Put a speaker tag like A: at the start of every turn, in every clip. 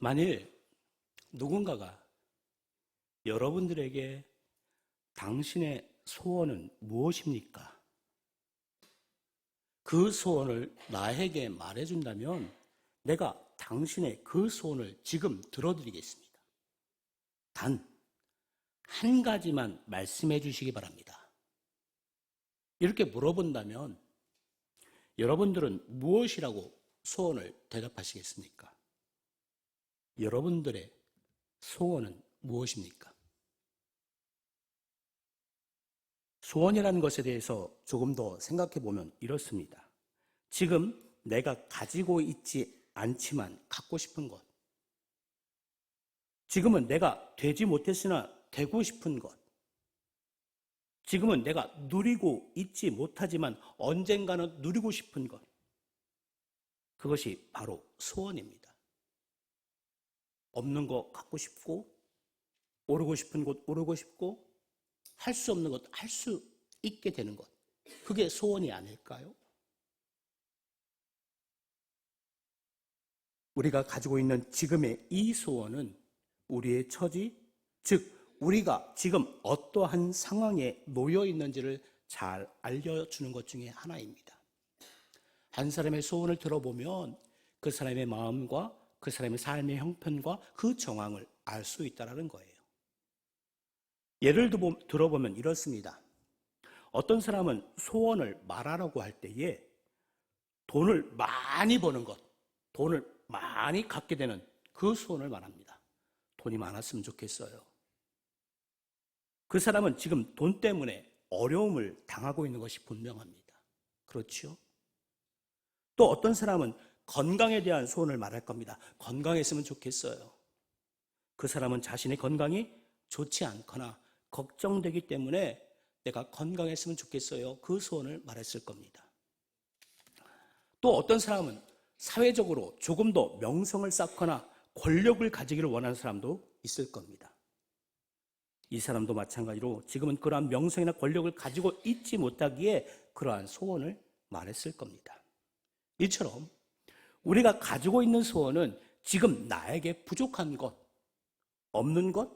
A: 만일 누군가가 여러분들에게 당신의 소원은 무엇입니까? 그 소원을 나에게 말해준다면 내가 당신의 그 소원을 지금 들어드리겠습니다. 단 한 가지만 말씀해 주시기 바랍니다. 이렇게 물어본다면 여러분들은 무엇이라고 소원을 대답하시겠습니까? 여러분들의 소원은 무엇입니까? 소원이라는 것에 대해서 조금 더 생각해 보면 이렇습니다. 지금 내가 가지고 있지 않지만 갖고 싶은 것. 지금은 내가 되지 못했으나 되고 싶은 것. 지금은 내가 누리고 있지 못하지만 언젠가는 누리고 싶은 것. 그것이 바로 소원입니다. 없는 것 갖고 싶고, 오르고 싶은 곳 오르고 싶고, 할 수 없는 것 할 수 있게 되는 것. 그게 소원이 아닐까요? 우리가 가지고 있는 지금의 이 소원은 우리의 처지, 즉 우리가 지금 어떠한 상황에 놓여 있는지를 잘 알려주는 것 중에 하나입니다. 한 사람의 소원을 들어보면 그 사람의 마음과 그 사람의 삶의 형편과 그 정황을 알 수 있다는 거예요. 예를 들어보면 이렇습니다. 어떤 사람은 소원을 말하라고 할 때에 돈을 많이 버는 것, 돈을 많이 갖게 되는 그 소원을 말합니다. 돈이 많았으면 좋겠어요. 그 사람은 지금 돈 때문에 어려움을 당하고 있는 것이 분명합니다. 그렇죠? 또 어떤 사람은 건강에 대한 소원을 말할 겁니다. 건강했으면 좋겠어요. 그 사람은 자신의 건강이 좋지 않거나 걱정되기 때문에 내가 건강했으면 좋겠어요. 그 소원을 말했을 겁니다. 또 어떤 사람은 사회적으로 조금 더 명성을 쌓거나 권력을 가지기를 원하는 사람도 있을 겁니다. 이 사람도 마찬가지로 지금은 그러한 명성이나 권력을 가지고 있지 못하기에 그러한 소원을 말했을 겁니다. 이처럼 우리가 가지고 있는 소원은 지금 나에게 부족한 것, 없는 것,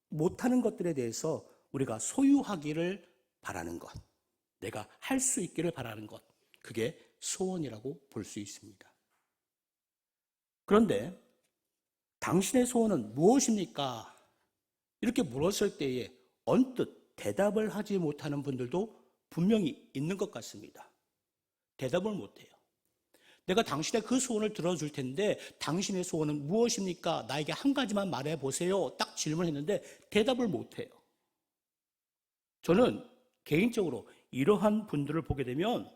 A: 못하는 것들에 대해서 우리가 소유하기를 바라는 것, 내가 할 수 있기를 바라는 것, 그게 소원이라고 볼 수 있습니다. 그런데 당신의 소원은 무엇입니까? 이렇게 물었을 때에 언뜻 대답을 하지 못하는 분들도 분명히 있는 것 같습니다. 대답을 못해요. 내가 당신의 그 소원을 들어줄 텐데 당신의 소원은 무엇입니까? 나에게 한 가지만 말해보세요. 딱 질문했는데 대답을 못해요. 저는 개인적으로 이러한 분들을 보게 되면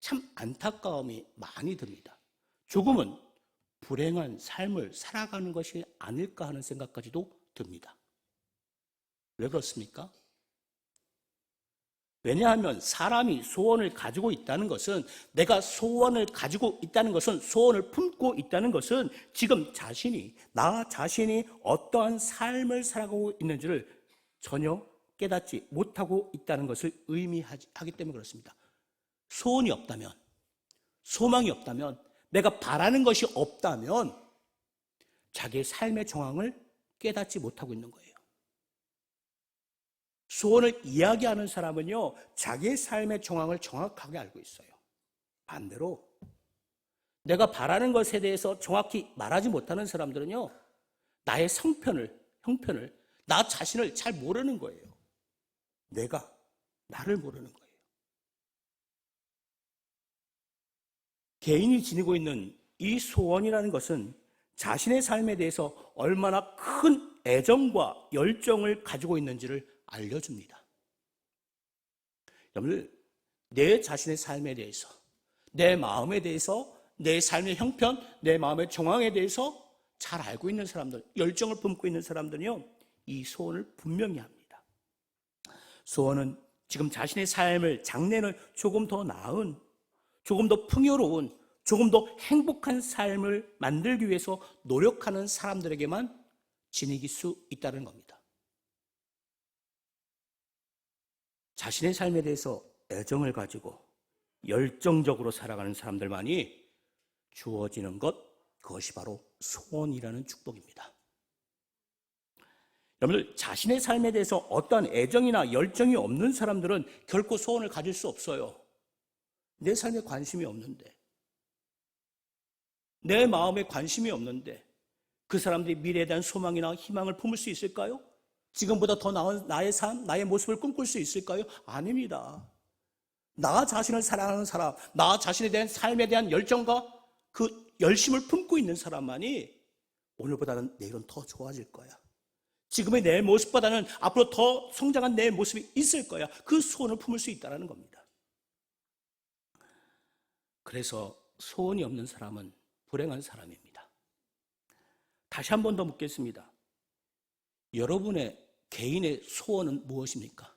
A: 참 안타까움이 많이 듭니다. 조금은 불행한 삶을 살아가는 것이 아닐까 하는 생각까지도 듭니다. 왜 그렇습니까? 왜냐하면 사람이 소원을 가지고 있다는 것은, 내가 소원을 가지고 있다는 것은, 소원을 품고 있다는 것은 지금 나 자신이 어떠한 삶을 살아가고 있는지를 전혀 깨닫지 못하고 있다는 것을 의미하기 때문에 그렇습니다. 소원이 없다면, 소망이 없다면, 내가 바라는 것이 없다면 자기의 삶의 정황을 깨닫지 못하고 있는 거예요. 소원을 이야기하는 사람은요, 자기의 삶의 정황을 정확하게 알고 있어요. 반대로 내가 바라는 것에 대해서 정확히 말하지 못하는 사람들은요, 나의 형편을, 나 자신을 잘 모르는 거예요. 나를 모르는 거예요. 개인이 지니고 있는 이 소원이라는 것은 자신의 삶에 대해서 얼마나 큰 애정과 열정을 가지고 있는지를 알려줍니다. 여러분들, 내 자신의 삶에 대해서, 내 마음에 대해서, 내 삶의 형편, 내 마음의 정황에 대해서 잘 알고 있는 사람들, 열정을 품고 있는 사람들은요, 이 소원을 분명히 합니다. 소원은 지금 자신의 삶을, 장래는 조금 더 나은, 조금 더 풍요로운, 조금 더 행복한 삶을 만들기 위해서 노력하는 사람들에게만 지니길 수 있다는 겁니다. 자신의 삶에 대해서 애정을 가지고 열정적으로 살아가는 사람들만이 주어지는 것, 그것이 바로 소원이라는 축복입니다. 여러분들, 자신의 삶에 대해서 어떠한 애정이나 열정이 없는 사람들은 결코 소원을 가질 수 없어요. 내 삶에 관심이 없는데, 내 마음에 관심이 없는데 그 사람들이 미래에 대한 소망이나 희망을 품을 수 있을까요? 지금보다 더 나은 나의 삶, 나의 모습을 꿈꿀 수 있을까요? 아닙니다. 나 자신을 사랑하는 사람, 나 자신에 대한 삶에 대한 열정과 그 열심을 품고 있는 사람만이 오늘보다는 내일은 더 좋아질 거야. 지금의 내 모습보다는 앞으로 더 성장한 내 모습이 있을 거야. 그 소원을 품을 수 있다는 겁니다. 그래서 소원이 없는 사람은 불행한 사람입니다. 다시 한 번 더 묻겠습니다. 여러분의 개인의 소원은 무엇입니까?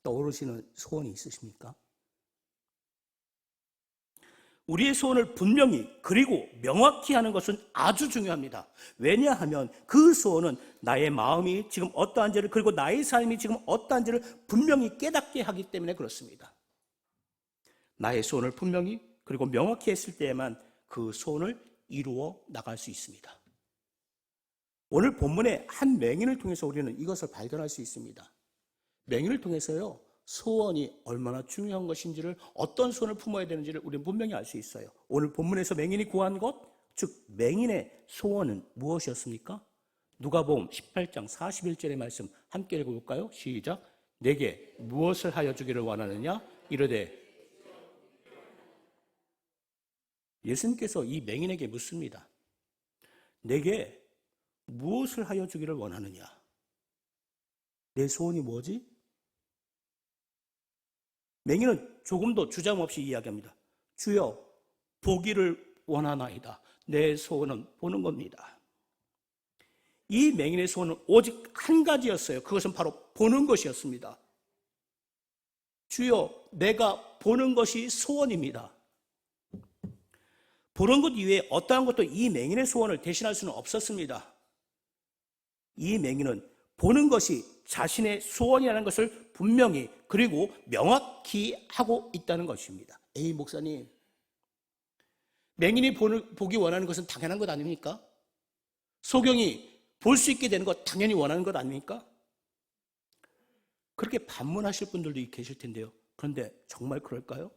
A: 떠오르시는 소원이 있으십니까? 우리의 소원을 분명히 그리고 명확히 하는 것은 아주 중요합니다. 왜냐하면 그 소원은 나의 마음이 지금 어떠한지를, 그리고 나의 삶이 지금 어떠한지를 분명히 깨닫게 하기 때문에 그렇습니다. 나의 소원을 분명히 그리고 명확히 했을 때에만 그 소원을 이루어 나갈 수 있습니다. 오늘 본문의 한 맹인을 통해서 우리는 이것을 발견할 수 있습니다. 맹인을 통해서요, 소원이 얼마나 중요한 것인지를, 어떤 소원을 품어야 되는지를 우리는 분명히 알 수 있어요. 오늘 본문에서 맹인이 구한 것, 즉 맹인의 소원은 무엇이었습니까? 누가복음 18장 41절의 말씀 함께 읽어볼까요? 시작. 내게 무엇을 하여 주기를 원하느냐? 이르되. 예수님께서 이 맹인에게 묻습니다. 내게 무엇을 하여 주기를 원하느냐? 내 소원이 뭐지? 맹인은 조금도 주장 없이 이야기합니다. 주여, 보기를 원하나이다. 내 소원은 보는 겁니다. 이 맹인의 소원은 오직 한 가지였어요. 그것은 바로 보는 것이었습니다. 주여, 내가 보는 것이 소원입니다. 보는 것 이외에 어떠한 것도 이 맹인의 소원을 대신할 수는 없었습니다. 이 맹인은 보는 것이 자신의 소원이라는 것을 분명히 그리고 명확히 하고 있다는 것입니다. 에이, 목사님, 맹인이 보기 원하는 것은 당연한 것 아닙니까? 소경이 볼 수 있게 되는 것 당연히 원하는 것 아닙니까? 그렇게 반문하실 분들도 계실 텐데요. 그런데 정말 그럴까요?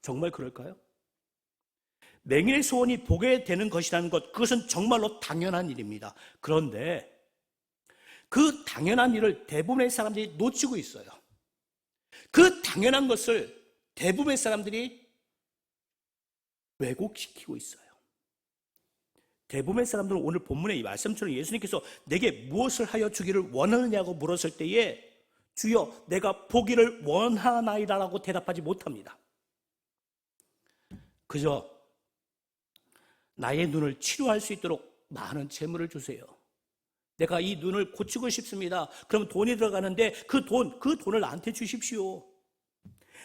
A: 정말 그럴까요? 맹인의 소원이 보게 되는 것이라는 것, 그것은 정말로 당연한 일입니다. 그런데 그 당연한 일을 대부분의 사람들이 놓치고 있어요. 그 당연한 것을 대부분의 사람들이 왜곡시키고 있어요. 대부분의 사람들은 오늘 본문의 이 말씀처럼 예수님께서 내게 무엇을 하여 주기를 원하느냐고 물었을 때에 주여, 내가 보기를 원하나이다라고 대답하지 못합니다. 그저 나의 눈을 치료할 수 있도록 많은 재물을 주세요. 내가 이 눈을 고치고 싶습니다. 그럼 돈이 들어가는데 그 돈을 나한테 주십시오.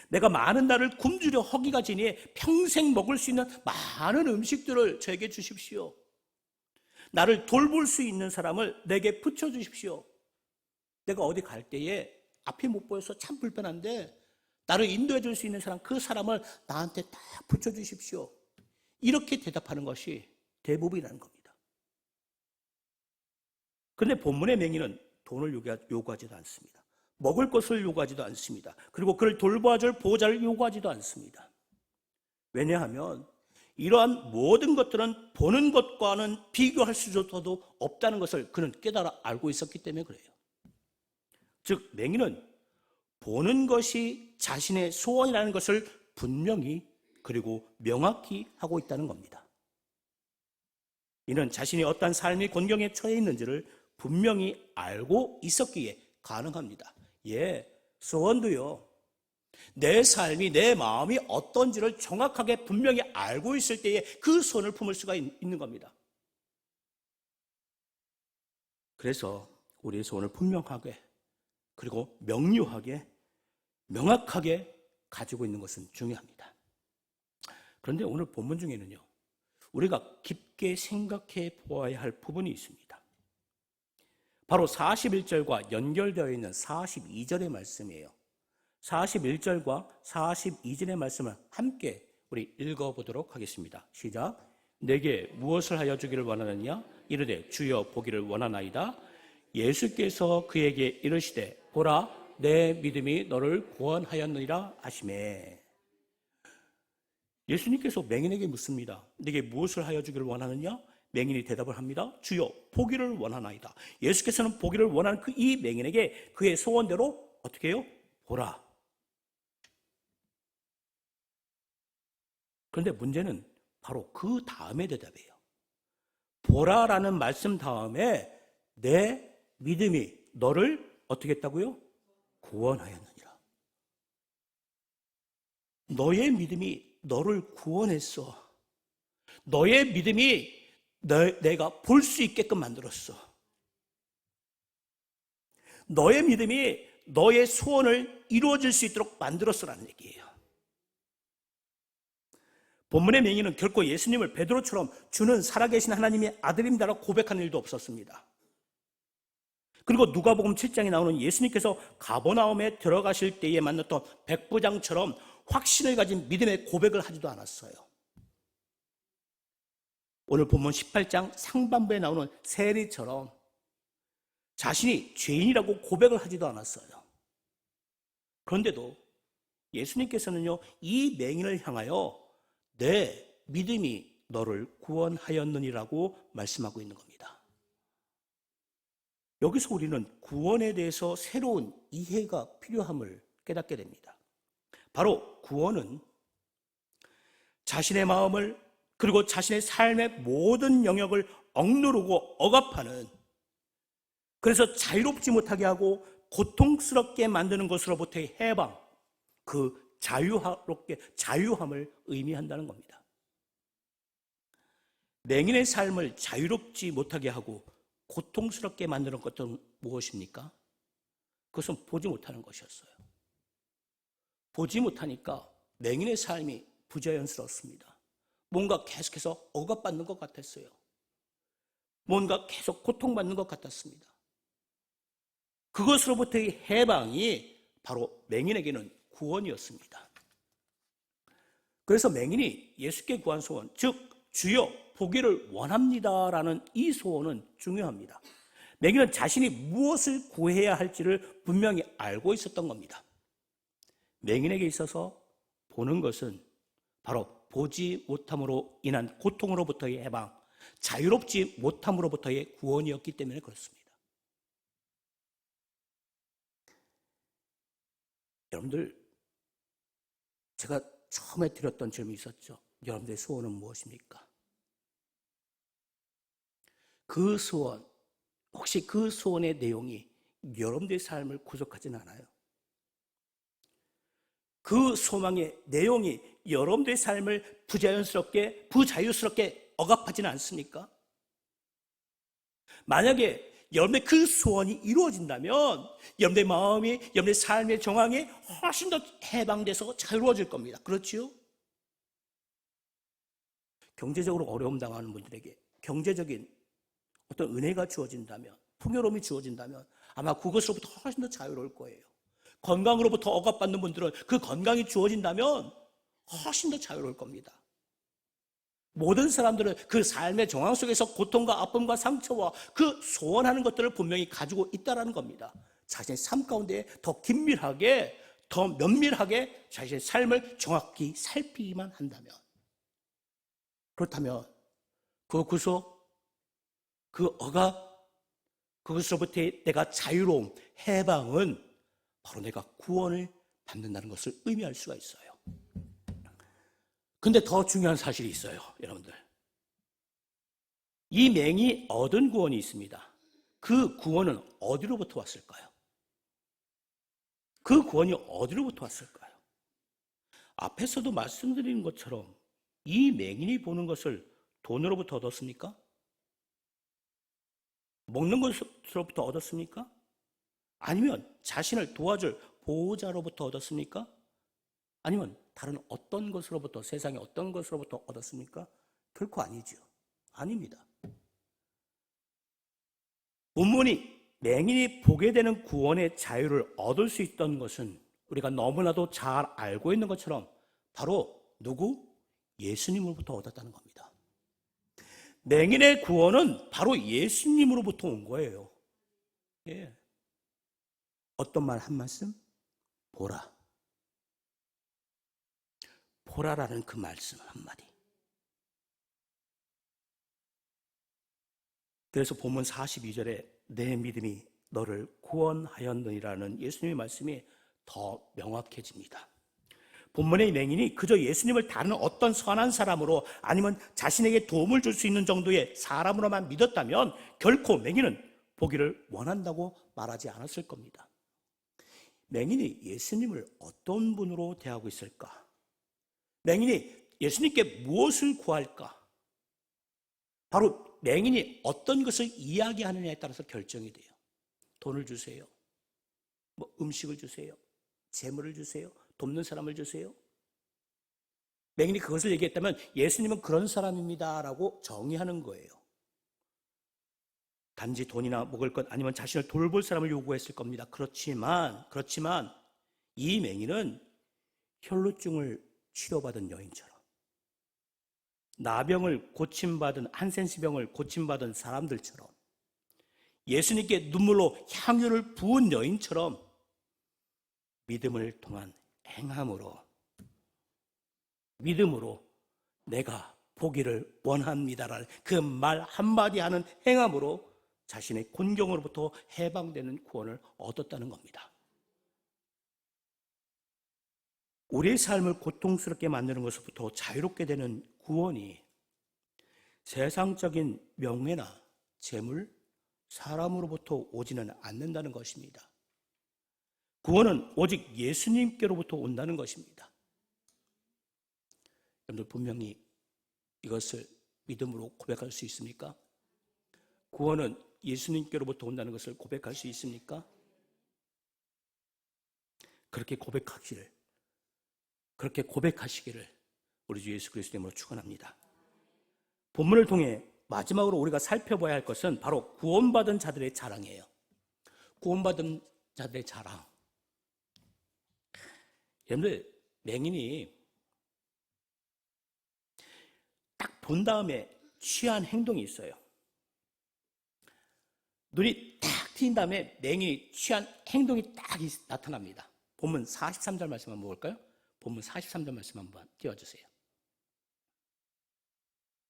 A: 내가 많은 날을 굶주려 허기가 지니 평생 먹을 수 있는 많은 음식들을 저에게 주십시오. 나를 돌볼 수 있는 사람을 내게 붙여주십시오. 내가 어디 갈 때에 앞이 못 보여서 참 불편한데 나를 인도해 줄 수 있는 사람, 그 사람을 나한테 딱 붙여주십시오. 이렇게 대답하는 것이 대부분이라는 겁니다. 그런데 본문의 맹인은 돈을 요구하지도 않습니다. 먹을 것을 요구하지도 않습니다. 그리고 그를 돌봐줄 보호자를 요구하지도 않습니다. 왜냐하면 이러한 모든 것들은 보는 것과는 비교할 수조차도 없다는 것을 그는 깨달아 알고 있었기 때문에 그래요. 즉 맹인은 보는 것이 자신의 소원이라는 것을 분명히 그리고 명확히 하고 있다는 겁니다. 이는 자신이 어떠한 삶의 곤경에 처해 있는지를 분명히 알고 있었기에 가능합니다. 소원도요, 내 삶이, 내 마음이 어떤지를 정확하게 분명히 알고 있을 때에 그 소원을 품을 수가 있는 겁니다. 그래서 우리의 소원을 분명하게 그리고 명료하게 명확하게 가지고 있는 것은 중요합니다. 그런데 오늘 본문 중에는요, 우리가 깊게 생각해 보아야 할 부분이 있습니다. 바로 41절과 연결되어 있는 42절의 말씀이에요. 41절과 42절의 말씀을 함께 우리 읽어보도록 하겠습니다. 시작. 내게 무엇을 하여 주기를 원하느냐? 이르되 주여 보기를 원하나이다. 예수께서 그에게 이르시되 보라 내 믿음이 너를 구원하였느니라 하시매. 예수님께서 맹인에게 묻습니다. 내게 무엇을 하여 주기를 원하느냐? 맹인이 대답을 합니다. 주여 보기를 원하나이다. 예수께서는 보기를 원하는 이 맹인에게 그의 소원대로 어떻게 해요? 보라. 그런데 문제는 바로 그 다음의 대답이에요. 보라라는 말씀 다음에 내 믿음이 너를 어떻게 했다고요? 구원하였느니라. 너의 믿음이 너를 구원했어. 너의 믿음이 내가 볼 수 있게끔 만들었어. 너의 믿음이 너의 소원을 이루어질 수 있도록 만들었어라는 얘기예요. 본문의 맹인은 결코 예수님을 베드로처럼 주는 살아계신 하나님의 아들입니다라고 고백한 일도 없었습니다. 그리고 누가복음 7장에 나오는 예수님께서 가버나움에 들어가실 때에 만났던 백부장처럼 확신을 가진 믿음의 고백을 하지도 않았어요. 오늘 본문 18장 상반부에 나오는 세리처럼 자신이 죄인이라고 고백을 하지도 않았어요. 그런데도 예수님께서는요, 이 맹인을 향하여 내 믿음이 너를 구원하였느니라고 말씀하고 있는 겁니다. 여기서 우리는 구원에 대해서 새로운 이해가 필요함을 깨닫게 됩니다. 바로 구원은 자신의 마음을 그리고 자신의 삶의 모든 영역을 억누르고 억압하는, 그래서 자유롭지 못하게 하고 고통스럽게 만드는 것으로부터의 해방, 그 자유함을 의미한다는 겁니다. 맹인의 삶을 자유롭지 못하게 하고 고통스럽게 만드는 것은 무엇입니까? 그것은 보지 못하는 것이었어요. 보지 못하니까 맹인의 삶이 부자연스럽습니다. 뭔가 계속해서 억압받는 것 같았어요. 뭔가 계속 고통받는 것 같았습니다. 그것으로부터의 해방이 바로 맹인에게는 구원이었습니다. 그래서 맹인이 예수께 구한 소원, 즉 주여 보기를 원합니다라는 이 소원은 중요합니다. 맹인은 자신이 무엇을 구해야 할지를 분명히 알고 있었던 겁니다. 맹인에게 있어서 보는 것은 바로 보지 못함으로 인한 고통으로부터의 해방, 자유롭지 못함으로부터의 구원이었기 때문에 그렇습니다. 여러분들, 제가 처음에 드렸던 질문이 있었죠. 여러분들의 소원은 무엇입니까? 그 소원, 혹시 그 소원의 내용이 여러분들의 삶을 구속하지는 않아요? 그 소망의 내용이 여러분들의 삶을 부자유스럽게 억압하지는 않습니까? 만약에 여러분의 그 소원이 이루어진다면 여러분의 마음이, 여러분의 삶의 정황이 훨씬 더 해방돼서 자유로워질 겁니다. 그렇지요? 경제적으로 어려움 당하는 분들에게 경제적인 어떤 은혜가 주어진다면, 풍요로움이 주어진다면 아마 그것으로부터 훨씬 더 자유로울 거예요. 건강으로부터 억압받는 분들은 그 건강이 주어진다면 훨씬 더 자유로울 겁니다. 모든 사람들은 그 삶의 정황 속에서 고통과 아픔과 상처와 그 소원하는 것들을 분명히 가지고 있다는 겁니다. 자신의 삶 가운데 더 긴밀하게, 더 면밀하게 자신의 삶을 정확히 살피기만 한다면, 그렇다면 그 구속, 그 억압, 그것으로부터의 내가 자유로움, 해방은 바로 내가 구원을 받는다는 것을 의미할 수가 있어요. 근데 더 중요한 사실이 있어요, 여러분들. 이 맹이 얻은 구원이 있습니다. 그 구원은 어디로부터 왔을까요? 그 구원이 어디로부터 왔을까요? 앞에서도 말씀드린 것처럼 이 맹인이 보는 것을 돈으로부터 얻었습니까? 먹는 것으로부터 얻었습니까? 아니면 자신을 도와줄 보호자로부터 얻었습니까? 아니면 다른 어떤 것으로부터, 세상의 어떤 것으로부터 얻었습니까? 결코 아니죠. 아닙니다. 본문이 맹인이 보게 되는 구원의 자유를 얻을 수 있던 것은 우리가 너무나도 잘 알고 있는 것처럼 바로 누구? 예수님으로부터 얻었다는 겁니다. 맹인의 구원은 바로 예수님으로부터 온 거예요. 예. 어떤 말 한 말씀? 보라. 보라라는 그 말씀 한마디. 그래서 본문 42절에 내 믿음이 너를 구원하였느니라는 예수님의 말씀이 더 명확해집니다. 본문의 맹인이 그저 예수님을 다른 어떤 선한 사람으로 아니면 자신에게 도움을 줄 수 있는 정도의 사람으로만 믿었다면 결코 맹인은 보기를 원한다고 말하지 않았을 겁니다. 맹인이 예수님을 어떤 분으로 대하고 있을까? 맹인이 예수님께 무엇을 구할까? 바로 맹인이 어떤 것을 이야기하느냐에 따라서 결정이 돼요. 돈을 주세요. 뭐 음식을 주세요. 재물을 주세요. 돕는 사람을 주세요. 맹인이 그것을 얘기했다면 예수님은 그런 사람입니다라고 정의하는 거예요. 단지 돈이나 먹을 것 아니면 자신을 돌볼 사람을 요구했을 겁니다. 그렇지만 이 맹인은 혈루증을 치료받은 여인처럼 나병을 고침받은 한센시병을 고침받은 사람들처럼 예수님께 눈물로 향유를 부은 여인처럼 믿음을 통한 행함으로 믿음으로 내가 보기를 원합니다라는 그 말 한마디 하는 행함으로 자신의 곤경으로부터 해방되는 구원을 얻었다는 겁니다. 우리의 삶을 고통스럽게 만드는 것부터 자유롭게 되는 구원이 세상적인 명예나 재물, 사람으로부터 오지는 않는다는 것입니다. 구원은 오직 예수님께로부터 온다는 것입니다. 여러분들 분명히 이것을 믿음으로 고백할 수 있습니까? 구원은 예수님께로부터 온다는 것을 고백할 수 있습니까? 그렇게 고백하시기를 우리 주 예수 그리스도 이름으로 축원합니다. 본문을 통해 마지막으로 우리가 살펴봐야 할 것은 바로 구원받은 자들의 자랑이에요. 구원받은 자들의 자랑. 여러분들 맹인이 딱 본 다음에 취한 행동이 있어요. 눈이 딱 트인 다음에 맹인이 취한 행동이 딱 나타납니다. 본문 43절 말씀 한번 볼까요? 본문 43절 말씀 한번 띄워주세요.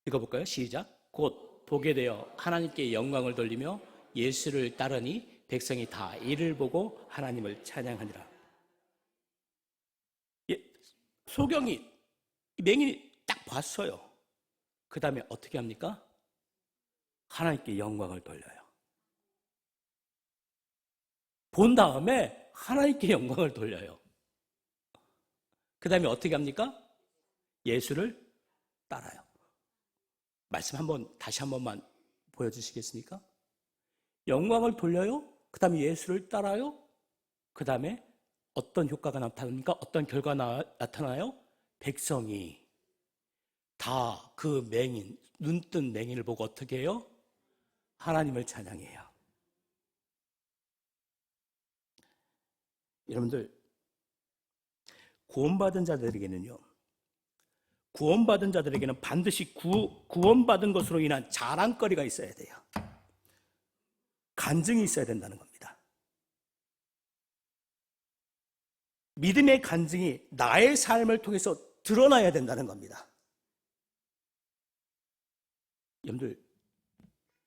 A: 읽어볼까요? 시작. 곧 보게 되어 하나님께 영광을 돌리며 예수를 따르니 백성이 다 이를 보고 하나님을 찬양하니라. 소경이 맹인이 딱 봤어요. 그 다음에 어떻게 합니까? 하나님께 영광을 돌려요. 본 다음에 하나님께 영광을 돌려요. 그 다음에 어떻게 합니까? 예수를 따라요. 말씀 다시 한 번만 보여주시겠습니까? 영광을 돌려요. 그 다음에 예수를 따라요. 그 다음에 어떤 효과가 나타납니까? 어떤 결과가 나타나요? 백성이 다 그 맹인, 눈뜬 맹인을 보고 어떻게 해요? 하나님을 찬양해요. 여러분들, 구원받은 자들에게는 반드시 구원받은 것으로 인한 자랑거리가 있어야 돼요. 간증이 있어야 된다는 겁니다. 믿음의 간증이 나의 삶을 통해서 드러나야 된다는 겁니다. 여러분들,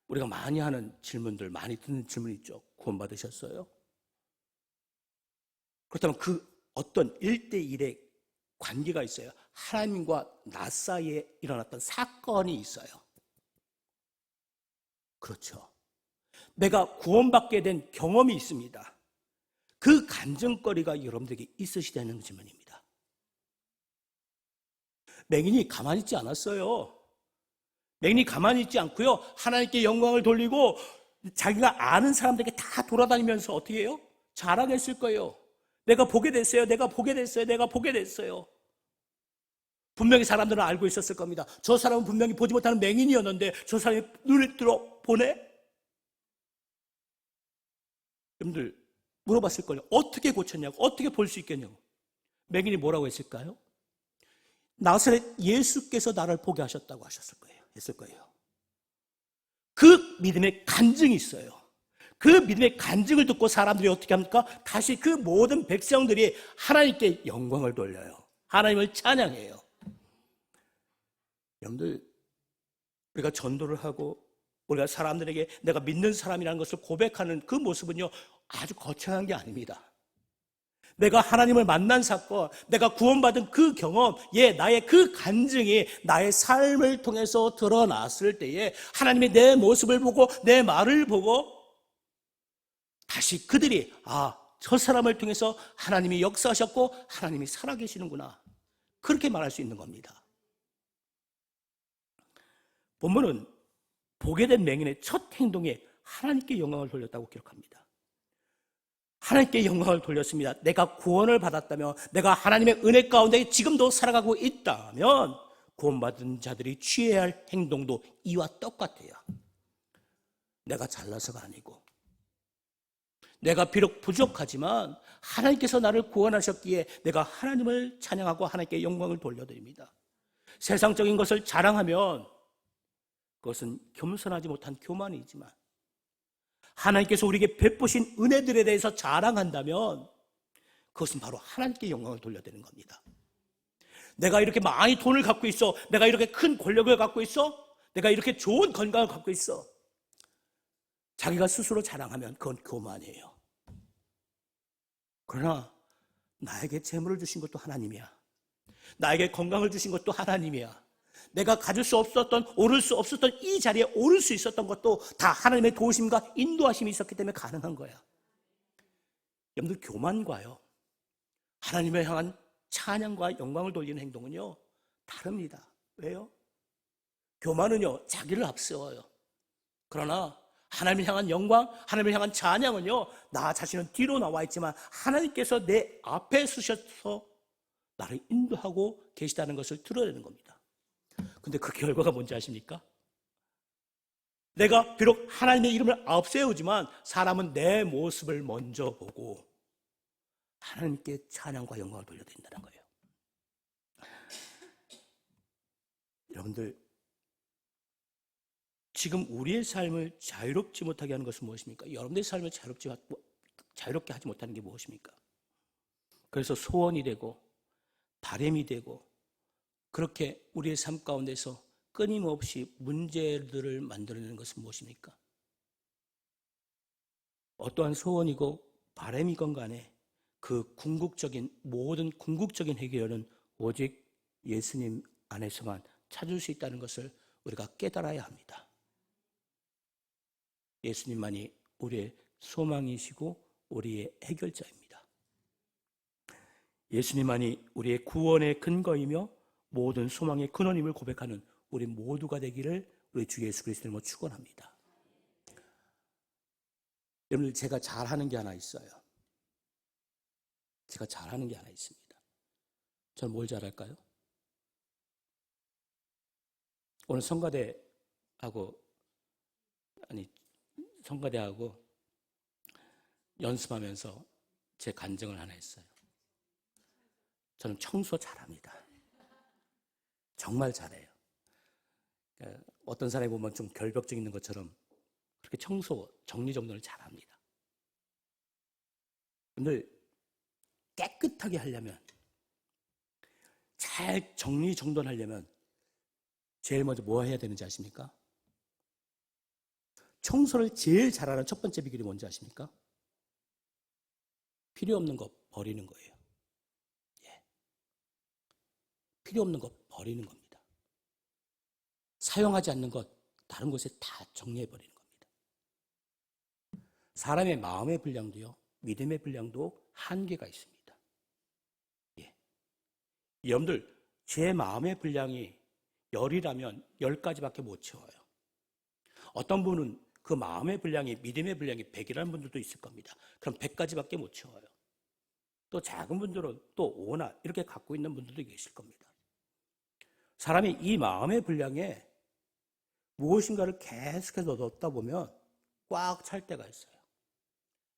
A: 우리가 많이 하는 질문들, 많이 듣는 질문 있죠. 구원받으셨어요? 그렇다면 그 어떤 1대1의 관계가 있어요. 하나님과 나 사이에 일어났던 사건이 있어요. 그렇죠. 내가 구원받게 된 경험이 있습니다. 그 간증거리가 여러분들에게 있으시다는 질문입니다. 맹인이 가만히 있지 않았어요. 맹인이 가만히 있지 않고요. 하나님께 영광을 돌리고 자기가 아는 사람들에게 다 돌아다니면서 어떻게 해요? 자랑했을 거예요. 내가 보게 됐어요. 내가 보게 됐어요. 내가 보게 됐어요. 분명히 사람들은 알고 있었을 겁니다. 저 사람은 분명히 보지 못하는 맹인이었는데 저 사람이 눈을 들어 보네? 여러분들, 물어봤을 거예요. 어떻게 고쳤냐고, 어떻게 볼 수 있겠냐고. 맹인이 뭐라고 했을까요? 나사렛 예수께서 나를 보게 하셨다고 했을 거예요. 그 믿음의 간증이 있어요. 그 믿음의 간증을 듣고 사람들이 어떻게 합니까? 다시 그 모든 백성들이 하나님께 영광을 돌려요. 하나님을 찬양해요. 여러분들, 우리가 전도를 하고 우리가 사람들에게 내가 믿는 사람이라는 것을 고백하는 그 모습은요, 아주 거창한 게 아닙니다. 내가 하나님을 만난 사건, 내가 구원받은 그 경험, 나의 그 간증이 나의 삶을 통해서 드러났을 때에 하나님이 내 모습을 보고 내 말을 보고 다시 그들이 저 사람을 통해서 하나님이 역사하셨고 하나님이 살아계시는구나, 그렇게 말할 수 있는 겁니다. 본문은 보게 된 맹인의 첫 행동에 하나님께 영광을 돌렸다고 기록합니다. 하나님께 영광을 돌렸습니다. 내가 구원을 받았다면, 내가 하나님의 은혜 가운데 지금도 살아가고 있다면 구원받은 자들이 취해야 할 행동도 이와 똑같아요. 내가 잘나서가 아니고, 내가 비록 부족하지만 하나님께서 나를 구원하셨기에 내가 하나님을 찬양하고 하나님께 영광을 돌려드립니다. 세상적인 것을 자랑하면 그것은 겸손하지 못한 교만이지만, 하나님께서 우리에게 베푸신 은혜들에 대해서 자랑한다면 그것은 바로 하나님께 영광을 돌려드리는 겁니다. 내가 이렇게 많이 돈을 갖고 있어, 내가 이렇게 큰 권력을 갖고 있어, 내가 이렇게 좋은 건강을 갖고 있어, 자기가 스스로 자랑하면 그건 교만이에요. 그러나 나에게 재물을 주신 것도 하나님이야. 나에게 건강을 주신 것도 하나님이야. 내가 가질 수 없었던, 오를 수 없었던 이 자리에 오를 수 있었던 것도 다 하나님의 도우심과 인도하심이 있었기 때문에 가능한 거야. 여러분들, 교만과요, 하나님을 향한 찬양과 영광을 돌리는 행동은요, 다릅니다. 왜요? 교만은요, 자기를 앞세워요. 그러나 하나님을 향한 영광, 하나님을 향한 찬양은요, 나 자신은 뒤로 나와 있지만 하나님께서 내 앞에 서셔서 나를 인도하고 계시다는 것을 드러내는 겁니다. 근데 그 결과가 뭔지 아십니까? 내가 비록 하나님의 이름을 앞세우지만 사람은 내 모습을 먼저 보고 하나님께 찬양과 영광을 돌려드린다는 거예요. 여러분들, 지금 우리의 삶을 자유롭지 못하게 하는 것은 무엇입니까? 여러분들의 삶을 자유롭게 하지 못하는 게 무엇입니까? 그래서 소원이 되고 바람이 되고 그렇게 우리의 삶 가운데서 끊임없이 문제들을 만들어내는 것은 무엇입니까? 어떠한 소원이고 바람이건 간에 그 모든 궁극적인 해결은 오직 예수님 안에서만 찾을 수 있다는 것을 우리가 깨달아야 합니다. 예수님만이 우리의 소망이시고 우리의 해결자입니다. 예수님만이 우리의 구원의 근거이며 모든 소망의 근원임을 고백하는 우리 모두가 되기를 우리 주 예수 그리스도의 이름으로 축원합니다. 여러분, 제가 잘하는 게 하나 있어요. 제가 잘하는 게 하나 있습니다. 저는 뭘 잘할까요? 오늘 성가대하고 연습하면서 제 간증을 하나 했어요. 저는 청소 잘합니다. 정말 잘해요. 어떤 사람이 보면 좀 결벽증 있는 것처럼 그렇게 정리정돈을 잘합니다. 근데 깨끗하게 하려면, 잘 정리정돈하려면 제일 먼저 뭐 해야 되는지 아십니까? 청소를 제일 잘하는 첫 번째 비결이 뭔지 아십니까? 필요 없는 거 버리는 거예요. 필요 없는 거 버리는 겁니다. 사용하지 않는 것 다른 곳에 다 정리해버리는 겁니다. 사람의 마음의 분량도요, 믿음의 분량도 한계가 있습니다. 여러분들, 제 마음의 분량이 10이라면 10가지밖에 못 채워요. 어떤 분은 그 마음의 분량이, 믿음의 분량이 100이라는 분들도 있을 겁니다. 그럼 100가지밖에 못 채워요. 또 작은 분들은 또 5나 이렇게 갖고 있는 분들도 계실 겁니다. 사람이 이 마음의 분량에 무엇인가를 계속해서 넣다 보면 꽉 찰 때가 있어요.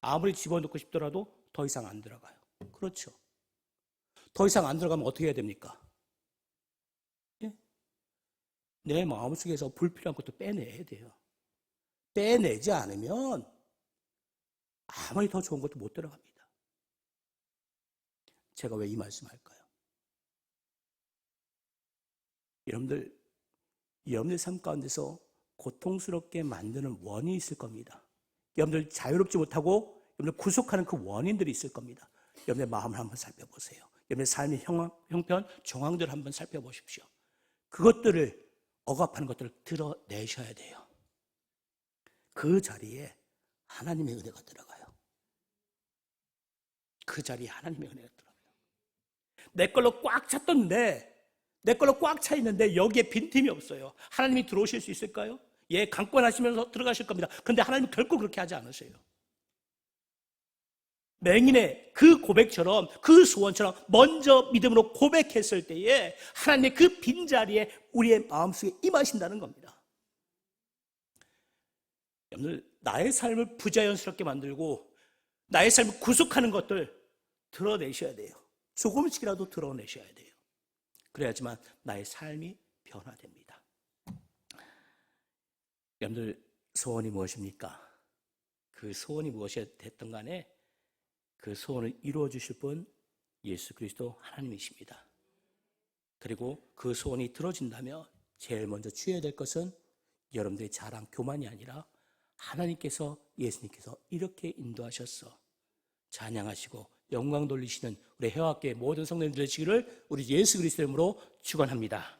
A: 아무리 집어넣고 싶더라도 더 이상 안 들어가요. 그렇죠. 더 이상 안 들어가면 어떻게 해야 됩니까? 예? 내 마음속에서 불필요한 것도 빼내야 돼요. 빼내지 않으면 아무리 더 좋은 것도 못 들어갑니다. 제가 왜 이 말씀할까요? 여러분들 삶 가운데서 고통스럽게 만드는 원인이 있을 겁니다. 여러분들 자유롭지 못하고 여러분들 구속하는 그 원인들이 있을 겁니다. 여러분의 마음을 한번 살펴보세요. 여러분의 삶의 형편, 정황들을 한번 살펴보십시오. 그것들을 억압하는 것들을 드러내셔야 돼요. 그 자리에 하나님의 은혜가 들어가요. 그 자리에 하나님의 은혜가 들어가요. 내 걸로 꽉 찼던데, 내 걸로 꽉 차 있는데 여기에 빈틈이 없어요. 하나님이 들어오실 수 있을까요? 예, 강권하시면서 들어가실 겁니다. 그런데 하나님은 결코 그렇게 하지 않으세요. 맹인의 그 고백처럼, 그 소원처럼 먼저 믿음으로 고백했을 때에 하나님의 그 빈자리에 우리의 마음속에 임하신다는 겁니다. 여러분들, 나의 삶을 부자연스럽게 만들고 나의 삶을 구속하는 것들 드러내셔야 돼요. 조금씩이라도 드러내셔야 돼요. 그래야지만 나의 삶이 변화됩니다. 여러분들, 소원이 무엇입니까? 그 소원이 무엇이 됐든 간에 그 소원을 이루어 주실 분 예수 그리스도 하나님이십니다. 그리고 그 소원이 들어진다면 제일 먼저 취해야 될 것은 여러분들의 자랑, 교만이 아니라 하나님께서, 예수님께서 이렇게 인도하셨어 찬양하시고 영광 돌리시는 우리 해화교회 모든 성도님들 되시기를 우리 예수 그리스도 이름으로 축원합니다.